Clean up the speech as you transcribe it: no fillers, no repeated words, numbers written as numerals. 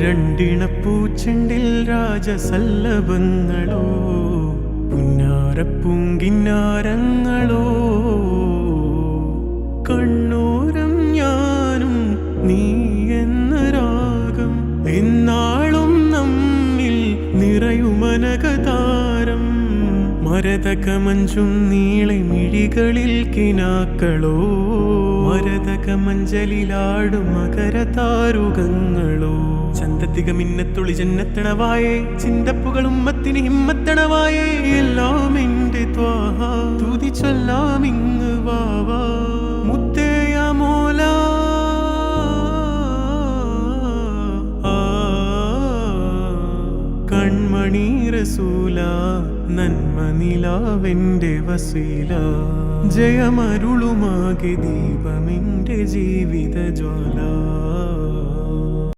രണ്ടിണപ്പൂച്ചെണ്ടിൽ രാജസല്ലഭങ്ങളോ പുന്നാരപ്പൂങ്കിന്നാരങ്ങളോ കണ്ണോരം ഞാനും നീ എന്ന രാഗം എന്നാളും നമ്മിൽ നിറയുമനകതാരം മരതകമഞ്ചും നീളെ മിഴികളിൽ കിനാക്കളോ മരതകമഞ്ചലിലാടും മകരതാരുകങ്ങളോ ചന്തത്തിക മിന്നത്തുളി ജന്നത്തണവായേ ചിന്തപ്പുകളും മത്തിന് ഹിമ്മത്തണവായേ എല്ലാം എന്റെ ത്വാഹ തുതി ചൊല്ലാമിങ് വാവാ മുത്തേയ മോല കൺമണി റസൂല നന്മ നിലാവെന്റെ വസീല ജയമരുളുമാകെ ദീപമെന്റെ ജീവിത ജ്വാല